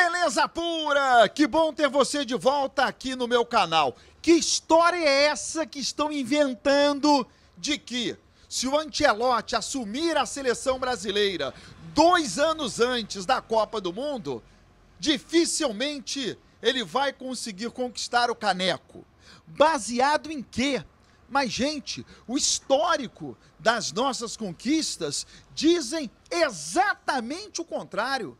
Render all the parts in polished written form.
Beleza pura! Que bom ter você de volta aqui no meu canal. Que história é essa que estão inventando de que, se o Ancelotti assumir a seleção brasileira 2 anos antes da Copa do Mundo, dificilmente ele vai conseguir conquistar o caneco? Baseado em quê? Mas, gente, o histórico das nossas conquistas dizem exatamente o contrário.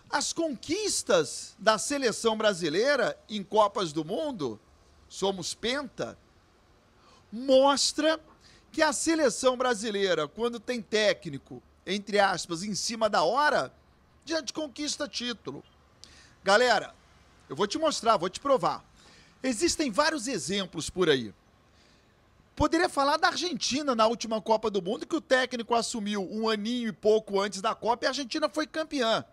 As conquistas da seleção brasileira em Copas do Mundo, somos penta, mostra que a seleção brasileira, quando tem técnico, entre aspas, em cima da hora, já conquista título. Galera, eu vou te mostrar, vou te provar. Existem vários exemplos por aí. Poderia falar da Argentina na última Copa do Mundo, que o técnico assumiu 1 aninho e pouco antes da Copa e a Argentina foi campeã.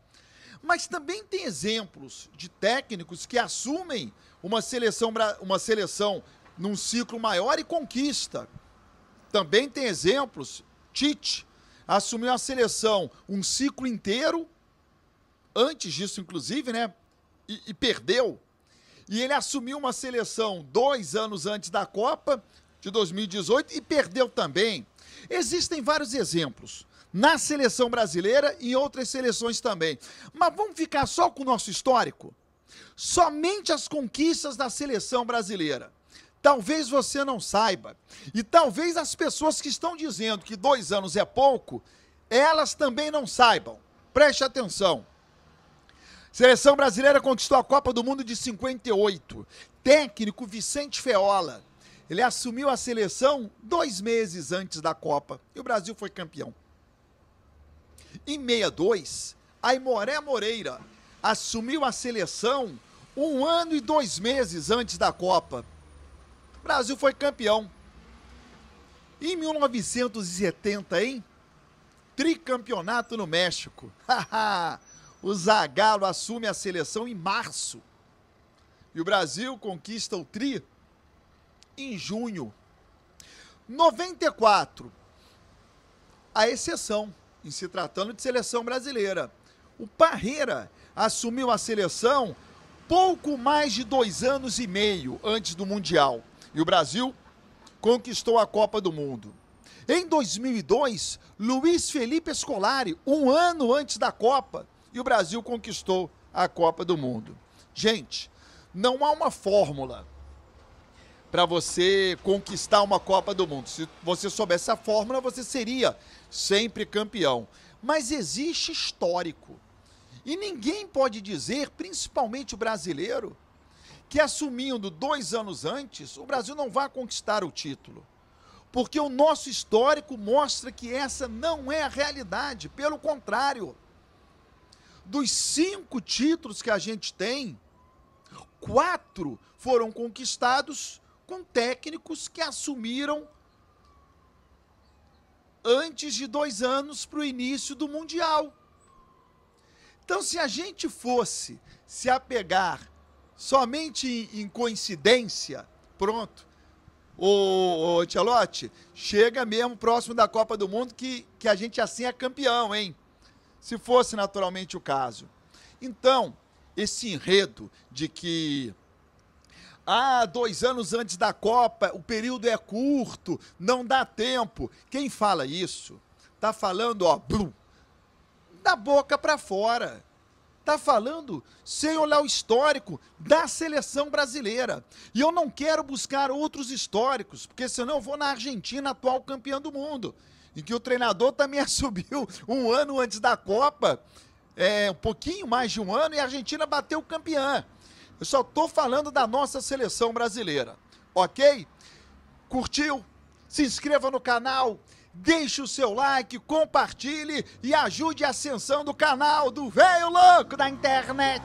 Mas também tem exemplos de técnicos que assumem uma seleção num ciclo maior e conquista. Também tem exemplos, Tite assumiu a seleção um ciclo inteiro, antes disso inclusive, né, e perdeu. E ele assumiu uma seleção 2 anos antes da Copa de 2018 e perdeu também. Existem vários exemplos na seleção brasileira e em outras seleções também. Mas vamos ficar só com o nosso histórico? Somente as conquistas da seleção brasileira. Talvez você não saiba. E talvez as pessoas que estão dizendo que 2 anos é pouco, elas também não saibam. Preste atenção. Seleção brasileira conquistou a Copa do Mundo de 58. Técnico Vicente Feola. Ele assumiu a seleção 2 meses antes da Copa e o Brasil foi campeão. Em 62, Aimoré Moreira assumiu a seleção 1 ano e 2 meses antes da Copa. O Brasil foi campeão. Em 1970, hein? Tricampeonato no México. O Zagallo assume a seleção em março. E o Brasil conquista o tri em junho. 94, a exceção, em se tratando de seleção brasileira. O Parreira assumiu a seleção pouco mais de 2 anos e meio antes do Mundial. E o Brasil conquistou a Copa do Mundo. Em 2002, Luiz Felipe Scolari, 1 ano antes da Copa, e o Brasil conquistou a Copa do Mundo. Gente, não há uma fórmula para você conquistar uma Copa do Mundo. Se você soubesse a fórmula, você seria sempre campeão. Mas existe histórico. E ninguém pode dizer, principalmente o brasileiro, que assumindo 2 anos antes, o Brasil não vai conquistar o título. Porque o nosso histórico mostra que essa não é a realidade. Pelo contrário, dos 5 títulos que a gente tem, 4 foram conquistados com técnicos que assumiram antes de 2 anos para o início do Mundial. Então, se a gente fosse se apegar somente em coincidência, pronto, o Ancelotti chega mesmo próximo da Copa do Mundo que a gente assim é campeão, hein? Se fosse naturalmente o caso. Então, esse enredo de que 2 anos antes da Copa, o período é curto, não dá tempo. Quem fala isso, tá falando, da boca para fora. Tá falando sem olhar o histórico da seleção brasileira. E eu não quero buscar outros históricos, porque senão eu vou na Argentina, atual campeã do mundo, em que o treinador também assumiu 1 ano antes da Copa, um pouquinho mais de 1 ano, e a Argentina bateu campeã. Eu só tô falando da nossa seleção brasileira, ok? Curtiu? Se inscreva no canal, deixe o seu like, compartilhe e ajude a ascensão do canal do Velho Louco da Internet.